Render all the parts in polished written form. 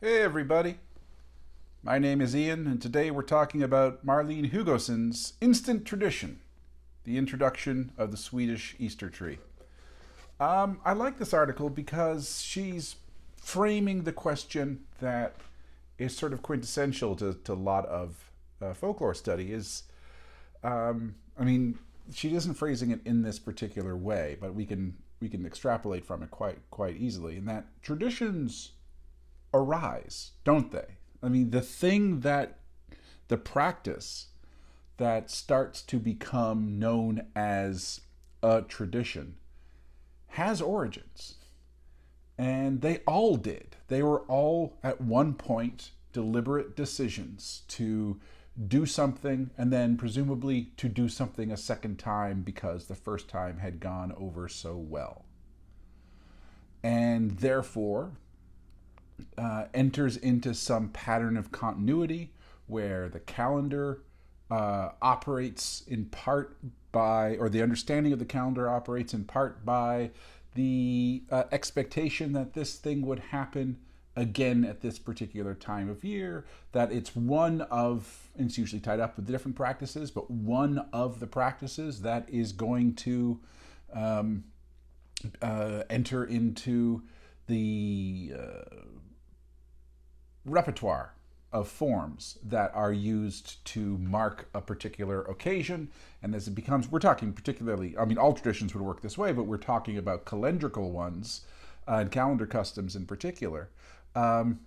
Hey everybody, my name is Ian, and today we're talking about Marlene Hugoson's Instant Tradition, the introduction of the Swedish Easter tree. I like this article because she's framing the question that is sort of quintessential to a lot of folklore study. I mean, she isn't phrasing it in this particular way, but we can extrapolate from it quite easily. In that traditions arise, don't they? I mean, the practice that starts to become known as a tradition has origins. And they all did. They were all at one point deliberate decisions to do something and then presumably to do something a second time because the first time had gone over so well. And therefore, enters into some pattern of continuity where the calendar operates in part by, or the understanding of the calendar operates in part by the expectation that this thing would happen again at this particular time of year, that it's one of, and it's usually tied up with different practices, but one of the practices that is going to enter into the repertoire of forms that are used to mark a particular occasion. And as it becomes, we're talking particularly, I mean, all traditions would work this way, but we're talking about calendrical ones and calendar customs in particular. And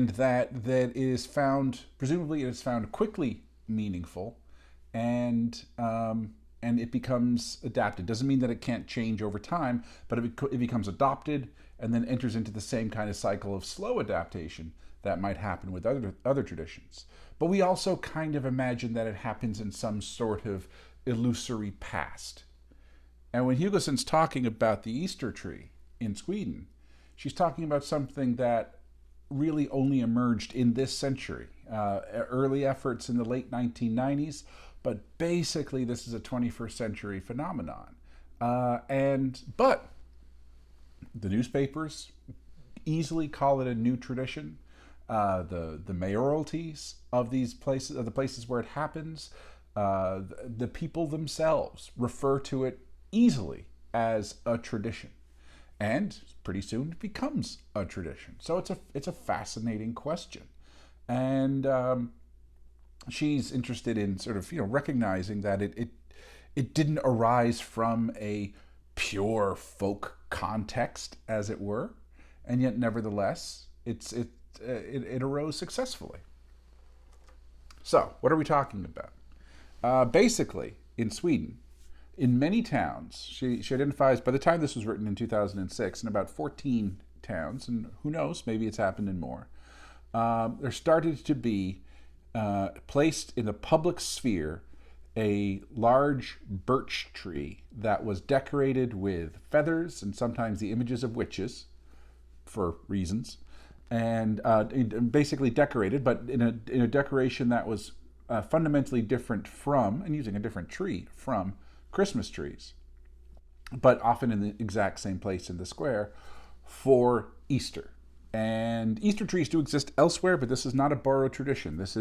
that is found, presumably it is found quickly meaningful, and it becomes adapted. Doesn't mean that it can't change over time, but it becomes adopted and then enters into the same kind of cycle of slow adaptation that might happen with other traditions. But we also kind of imagine that it happens in some sort of illusory past. And when Hugoson's talking about the Easter tree in Sweden, she's talking about something that really only emerged in this century. Early efforts in the late 1990s, but basically this is a 21st century phenomenon. But the newspapers easily call it a new tradition. The mayoralties of these places, of the places where it happens, the people themselves refer to it easily as a tradition, and pretty soon it becomes a tradition. So it's a fascinating question, and she's interested in sort of recognizing that it didn't arise from a pure folk context, as it were, and yet nevertheless it arose successfully. So what are we talking about? Basically, in Sweden, in many towns, she identifies, by the time this was written in 2006, in about 14 towns, and who knows, maybe it's happened in more, there started to be placed in the public sphere a large birch tree that was decorated with feathers and sometimes the images of witches for reasons, and basically decorated, but in a decoration that was fundamentally different from, and using a different tree from, Christmas trees, but often in the exact same place in the square for Easter. And Easter trees do exist elsewhere, but this is not a borrowed tradition. This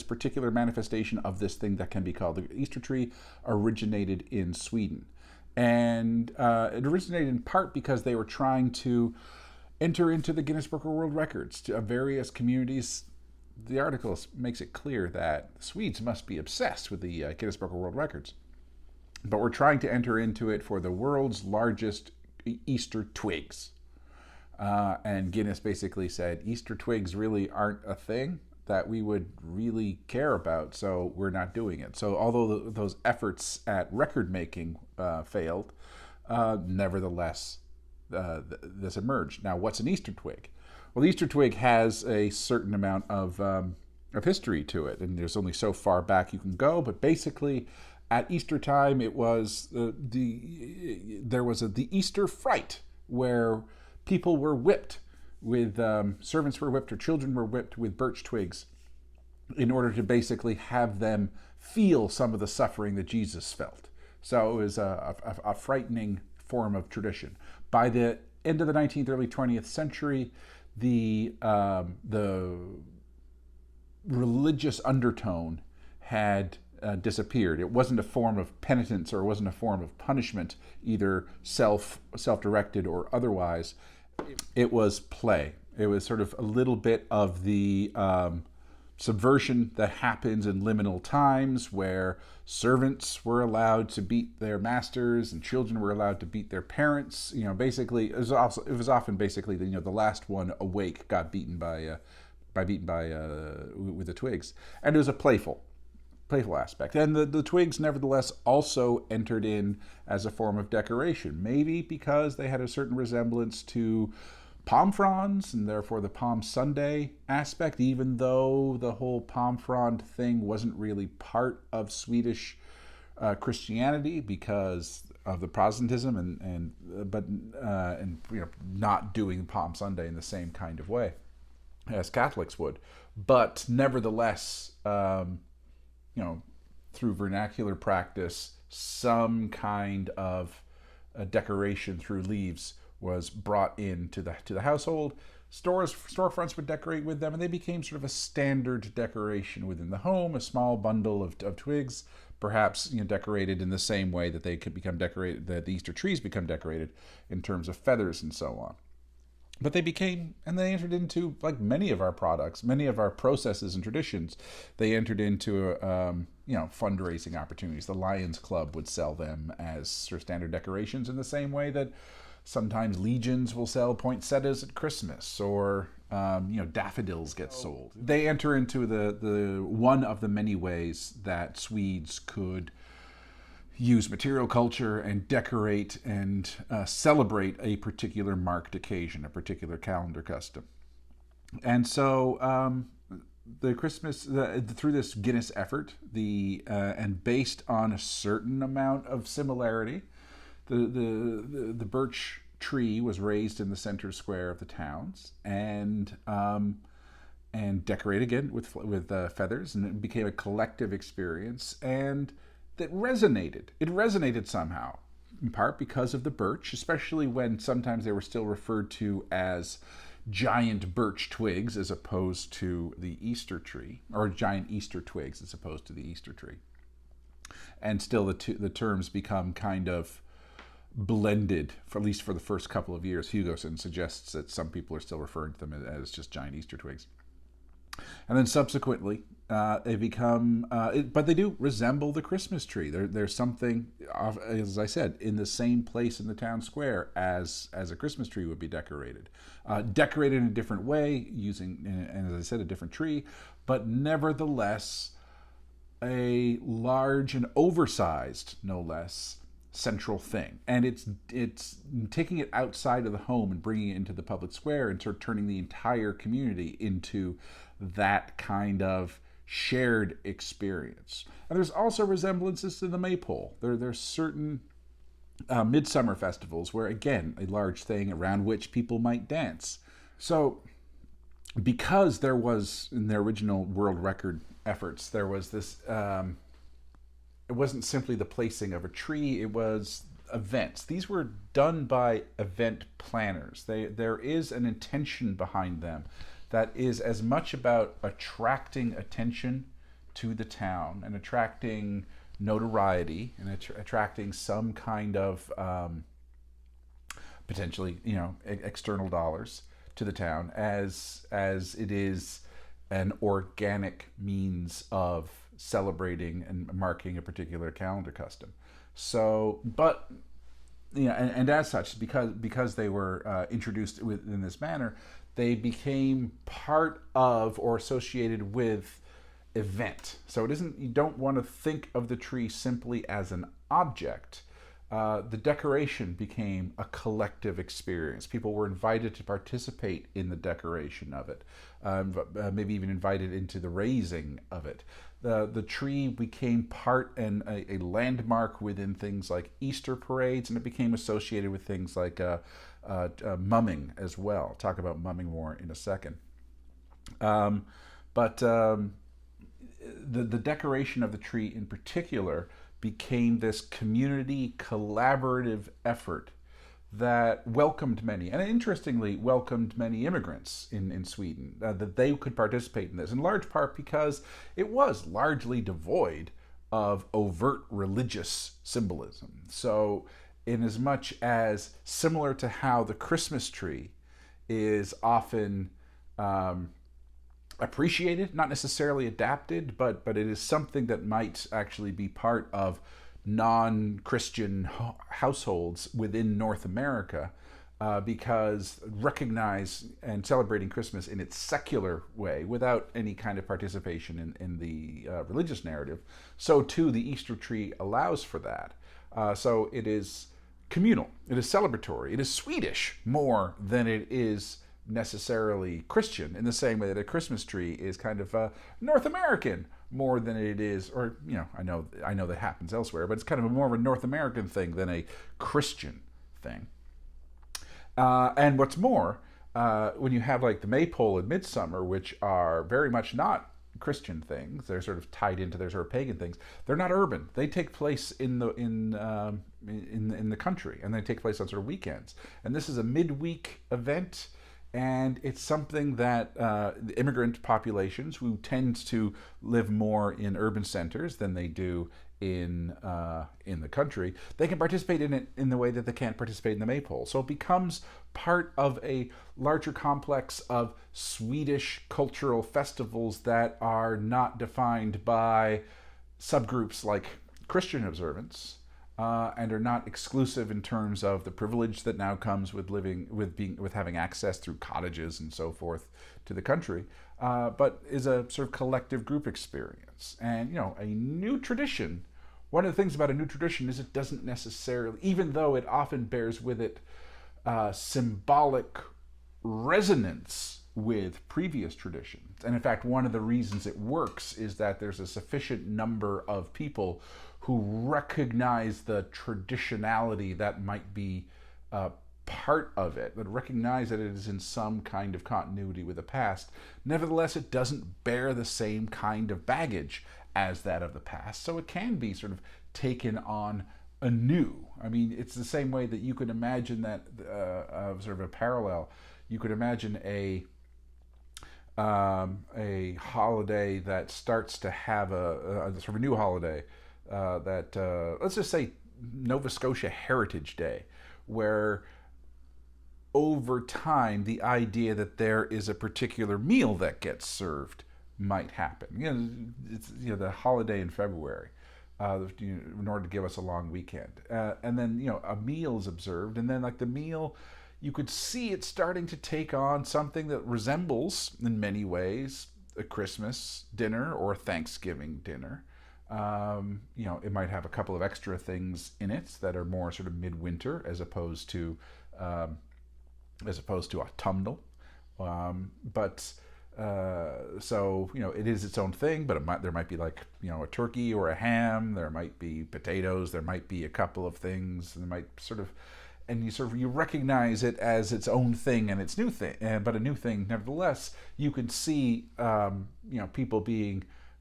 particular manifestation of this thing that can be called the Easter tree originated in Sweden. And it originated in part because they were trying to enter into the Guinness Book of World Records to various communities. The article makes it clear that Swedes must be obsessed with the Guinness Book of World Records. But we're trying to enter into it for the world's largest Easter twigs. And Guinness basically said, Easter twigs really aren't a thing that we would really care about, so we're not doing it. So although those efforts at record making failed, nevertheless, this emerged. Now, what's an Easter twig? Well, the Easter twig has a certain amount of history to it, and there's only so far back you can go. But basically, at Easter time, it was there was the Easter fright, where people were whipped with servants were whipped or children were whipped with birch twigs in order to basically have them feel some of the suffering that Jesus felt. So it was a frightening form of tradition. By the end of the 19th, early 20th century, the religious undertone had disappeared. It wasn't a form of penitence, or it wasn't a form of punishment, either self-directed or otherwise. It was play. It was sort of a little bit of the subversion that happens in liminal times, where servants were allowed to beat their masters and children were allowed to beat their parents. Basically, it was often basically the last one awake got beaten with the twigs, and it was a playful aspect. And the twigs, nevertheless, also entered in as a form of decoration, maybe because they had a certain resemblance to palm fronds, and therefore the Palm Sunday aspect, even though the whole palm frond thing wasn't really part of Swedish Christianity because of the Protestantism and not doing Palm Sunday in the same kind of way as Catholics would. But nevertheless, through vernacular practice, some kind of decoration through leaves was brought into the household. Storefronts would decorate with them, and they became sort of a standard decoration within the home, a small bundle of twigs, perhaps decorated in the same way that they could become decorated, that the Easter trees become decorated in terms of feathers and so on. But they entered into, like many of our products, many of our processes and traditions, they entered into fundraising opportunities. The Lions Club would sell them as sort of standard decorations in the same way that sometimes legions will sell poinsettias at Christmas, or daffodils get sold. They enter into the one of the many ways that Swedes could use material culture and decorate and celebrate a particular marked occasion, a particular calendar custom. And so the Christmas, through this Guinness effort, and based on a certain amount of similarity, the birch tree was raised in the center square of the towns and decorated again with feathers, and it became a collective experience, and that resonated. It resonated somehow, in part because of the birch, especially when sometimes they were still referred to as giant birch twigs as opposed to the Easter tree, or giant Easter twigs as opposed to the Easter tree. And still the terms become kind of blended, for at least for the first couple of years. Hugoson suggests that some people are still referring to them as just giant Easter twigs. And then subsequently, they become, but they do resemble the Christmas tree. There's something, as I said, in the same place in the town square as a Christmas tree would be decorated. Decorated in a different way, using, and as I said, a different tree, but nevertheless, a large and oversized, no less, central thing. And it's taking it outside of the home and bringing it into the public square and sort of turning the entire community into that kind of shared experience. And there's also resemblances to the maypole. There's certain midsummer festivals where, again, a large thing around which people might dance. So because there was, in the original world record efforts, there was this, it wasn't simply the placing of a tree, it was events. These were done by event planners. There is an intention behind them that is as much about attracting attention to the town and attracting notoriety and attracting some kind of potentially, external dollars to the town as it is an organic means of celebrating and marking a particular calendar custom. So, but and as such, because they were introduced in this manner, they became part of or associated with event. So it isn't, you don't want to think of the tree simply as an object. The decoration became a collective experience. People were invited to participate in the decoration of it, maybe even invited into the raising of it. The tree became part and a landmark within things like Easter parades, and it became associated with things like mumming as well. I'll talk about mumming more in a second. But the decoration of the tree in particular became this community collaborative effort that welcomed many, and interestingly welcomed many immigrants in Sweden, that they could participate in this, in large part because it was largely devoid of overt religious symbolism. So, in as much as similar to how the Christmas tree is often appreciated, not necessarily adapted, but it is something that might actually be part of non-Christian households within North America, because recognize and celebrating Christmas in its secular way without any kind of participation in the religious narrative, so too the Easter tree allows for that. So it is communal, it is celebratory, it is Swedish more than it is necessarily Christian, in the same way that a Christmas tree is kind of North American more than it is, or I know that happens elsewhere, but it's kind of more of a North American thing than a Christian thing. And what's more, when you have like the maypole and midsummer, which are very much not Christian things, they're sort of tied into their sort of pagan things. They're not urban. They take place in the country, and they take place on sort of weekends. And this is a midweek event. And it's something that the immigrant populations, who tend to live more in urban centers than they do in the country, they can participate in it in the way that they can't participate in the maypole. So it becomes part of a larger complex of Swedish cultural festivals that are not defined by subgroups like Christian observance, and are not exclusive in terms of the privilege that now comes with having access through cottages and so forth to the country, but is a sort of collective group experience. And a new tradition. One of the things about a new tradition is it doesn't necessarily, even though it often bears with it symbolic resonance with previous traditions. And in fact, one of the reasons it works is that there's a sufficient number of people who recognize the traditionality that might be part of it, but recognize that it is in some kind of continuity with the past. Nevertheless, it doesn't bear the same kind of baggage as that of the past, so it can be sort of taken on anew. I mean, it's the same way that you could imagine that, sort of a parallel, you could imagine a holiday that starts to have a sort of a new holiday, that let's just say Nova Scotia Heritage Day, where over time the idea that there is a particular meal that gets served might happen. It's the holiday in February, in order to give us a long weekend, and then a meal is observed, and then like the meal, you could see it starting to take on something that resembles in many ways a Christmas dinner or a Thanksgiving dinner. It might have a couple of extra things in it that are more sort of midwinter as opposed to autumnal. So it is its own thing, but there might be like a turkey or a ham. There might be potatoes. There might be a couple of things. And there might and you recognize it as its own thing and its new thing, but a new thing nevertheless. You can see people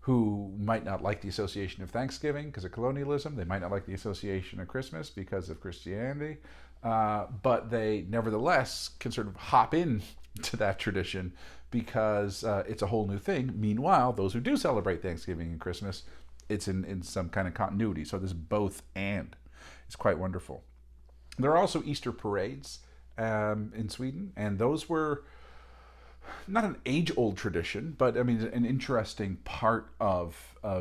who might not like the association of Thanksgiving because of colonialism. They might not like the association of Christmas because of Christianity, but they nevertheless can sort of hop in to that tradition because it's a whole new thing. Meanwhile, those who do celebrate Thanksgiving and Christmas, it's in some kind of continuity. So there's both and. It's quite wonderful. There are also Easter parades in Sweden, and those were not an age-old tradition, but I mean an interesting part of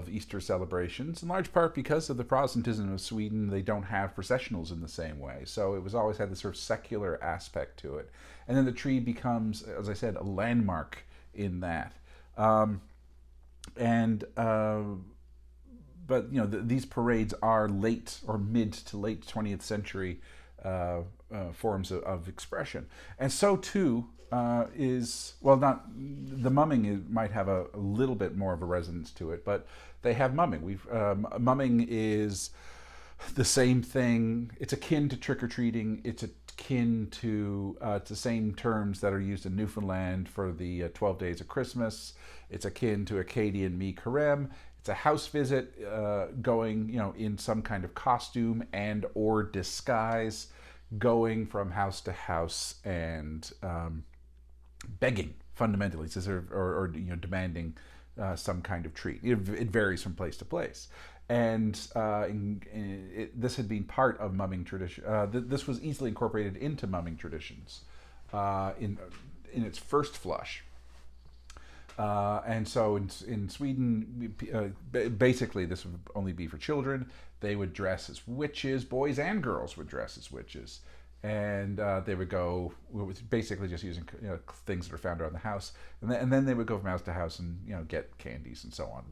Easter celebrations, in large part because of the Protestantism of Sweden. They don't have processionals in the same way, so it was always had this sort of secular aspect to it. And then the tree becomes, as I said, a landmark in that. But these parades are late or mid to late 20th century forms of expression, and so too is, well, not the mumming might have a little bit more of a resonance to it, but they have mumming. Mumming is the same thing. It's akin to trick-or-treating. It's akin to the same terms that are used in Newfoundland for the 12 days of Christmas. It's akin to Acadian Mi Carême. It's a house visit, going in some kind of costume and or disguise, going from house to house and begging fundamentally, or demanding some kind of treat. It varies from place to place. And this had been part of mumming tradition. This was easily incorporated into mumming traditions in its first flush. And so in Sweden, basically this would only be for children. They would dress as witches. Boys and girls would dress as witches. And they would go with basically just using things that are found around the house. And then they would go from house to house and get candies and so on.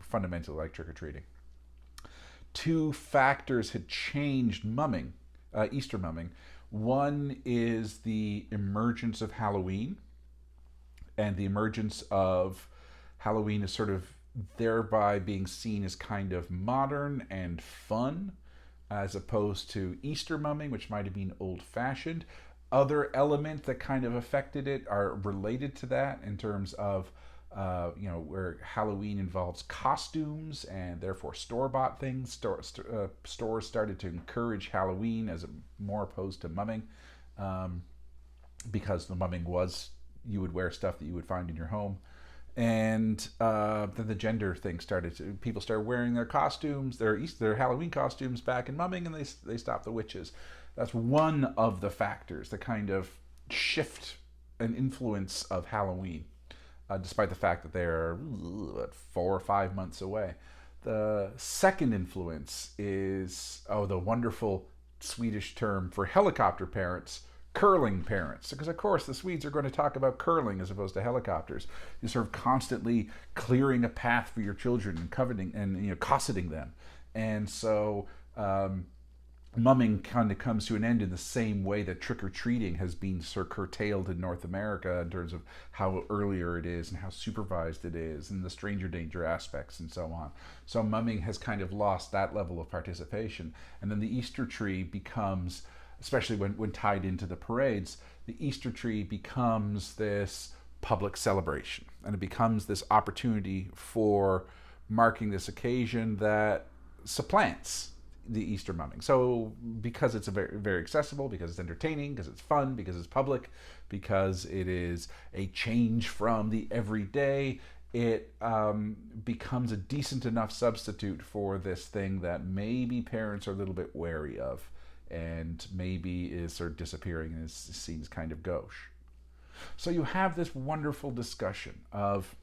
Fundamentally like trick-or-treating. Two factors had changed mumming, Easter mumming. One is the emergence of Halloween, and the emergence of Halloween is sort of thereby being seen as kind of modern and fun, as opposed to Easter mumming, which might have been old-fashioned. Other elements that kind of affected it are related to that in terms of, where Halloween involves costumes and therefore store-bought things. Stores started to encourage Halloween as more opposed to mumming, because the mumming was, you would wear stuff that you would find in your home. And then the gender thing people started wearing their costumes, their Halloween costumes back in mumming, and they stopped the witches. That's one of the factors, the kind of shift and influence of Halloween, despite the fact that they're 4 or 5 months away. The second influence is, the wonderful Swedish term for helicopter parents, curling parents, because of course the Swedes are going to talk about curling as opposed to helicopters. You're sort of constantly clearing a path for your children and coveting and cosseting them, and so mumming kind of comes to an end in the same way that trick-or-treating has been sort of curtailed in North America in terms of how earlier it is and how supervised it is and the stranger danger aspects and so on. So mumming has kind of lost that level of participation, and then the Easter tree becomes, especially when tied into the parades, the Easter tree becomes this public celebration, and it becomes this opportunity for marking this occasion that supplants the Easter mumming. So because it's very, very accessible, because it's entertaining, because it's fun, because it's public, because it is a change from the everyday, it becomes a decent enough substitute for this thing that maybe parents are a little bit wary of, and maybe is sort of disappearing and is seen as kind of gauche. So you have this wonderful discussion of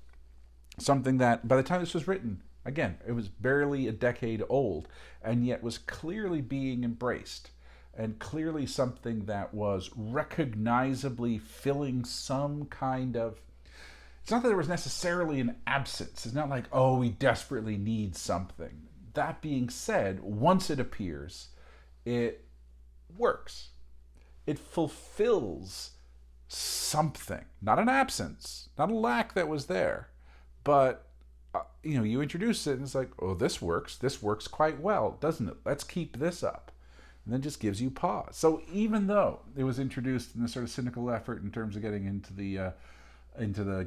something that, by the time this was written, again, it was barely a decade old, and yet was clearly being embraced, and clearly something that was recognizably filling some kind of... It's not that there was necessarily an absence. It's not like, we desperately need something. That being said, once it appears, it works. It fulfills something. Not an absence, not a lack that was there, but you introduce it and it's like, this works quite well, doesn't it? Let's keep this up. And then just gives you pause. So even though it was introduced in this sort of cynical effort in terms of getting into the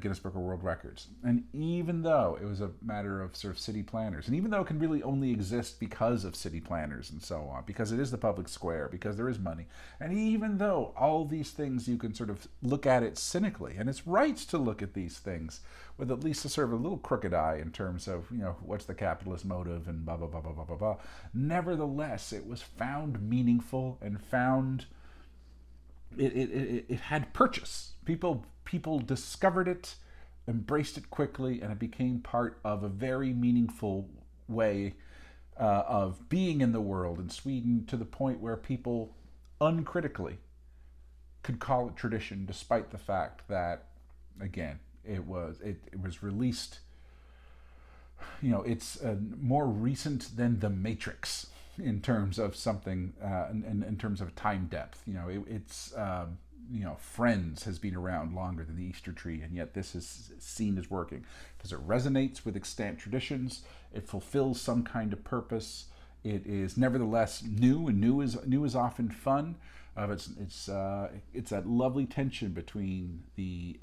Guinness Book of World Records, and even though it was a matter of sort of city planners, and even though it can really only exist because of city planners and so on, because it is the public square, because there is money, and even though all these things you can sort of look at it cynically, and it's right to look at these things with at least a sort of a little crooked eye in terms of, what's the capitalist motive and blah, blah, blah, blah, blah, blah, blah. Nevertheless, it was found meaningful and found it had purchase. People discovered it, embraced it quickly, and it became part of a very meaningful way of being in the world in Sweden, to the point where people uncritically could call it tradition, despite the fact that, again, it was released. It's more recent than The Matrix in terms of something, in terms of time depth. Friends has been around longer than the Easter tree, and yet this is seen as working because it resonates with extant traditions. It fulfills some kind of purpose. It is nevertheless new, and new is often fun. It's that lovely tension between the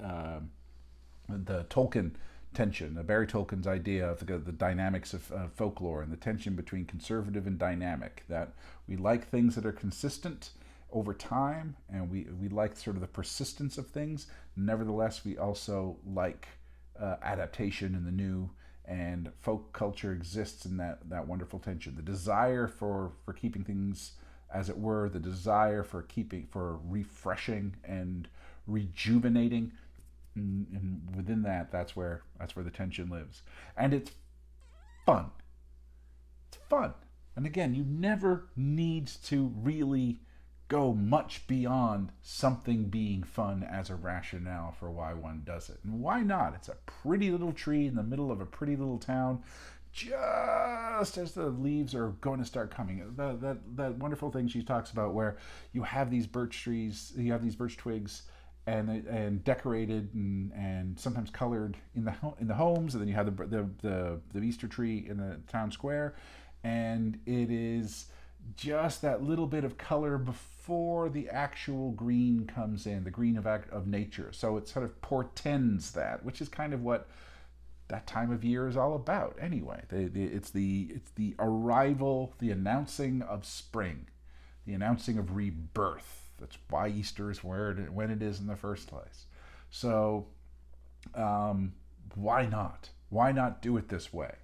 Tolkien tension, Barry Tolkien's idea of the dynamics of folklore, and the tension between conservative and dynamic, that we like things that are consistent, over time, and we like sort of the persistence of things. Nevertheless, we also like adaptation and the new, and folk culture exists in that wonderful tension. The desire for keeping things as it were, the desire for refreshing and rejuvenating, and within that's where the tension lives. And it's fun. It's fun. And again, you never need to really go much beyond something being fun as a rationale for why one does it. And why not? It's a pretty little tree in the middle of a pretty little town, just as the leaves are going to start coming. That wonderful thing she talks about, where you have these birch trees, you have these birch twigs, and decorated and sometimes colored in the homes, and then you have the Easter tree in the town square, and it is just that little bit of color before the actual green comes in, the green of nature. So it sort of portends that, which is kind of what that time of year is all about anyway. It's the arrival, the announcing of spring, the announcing of rebirth. That's why Easter is when it is in the first place. So why not? Why not do it this way?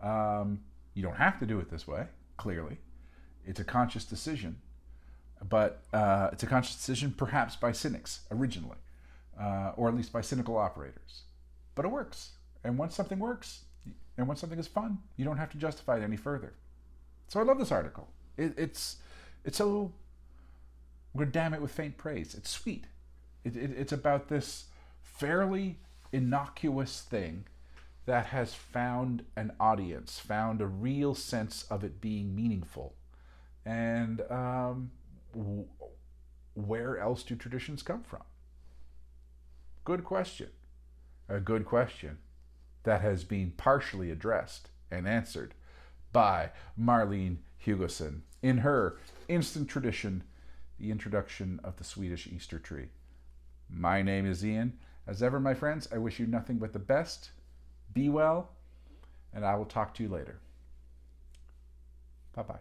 You don't have to do it this way, clearly. It's a conscious decision, but it's a conscious decision perhaps by cynics originally, or at least by cynical operators. But it works. And once something works, and once something is fun, you don't have to justify it any further. So I love this article. It's so, I'm going to damn it with faint praise. It's sweet. It's about this fairly innocuous thing that has found an audience, found a real sense of it being meaningful. And where else do traditions come from? Good question. A good question that has been partially addressed and answered by Marlene Hugoson in her Instant Tradition, the introduction of the Swedish Easter tree. My name is Ian. As ever, my friends, I wish you nothing but the best. Be well, and I will talk to you later. Bye-bye.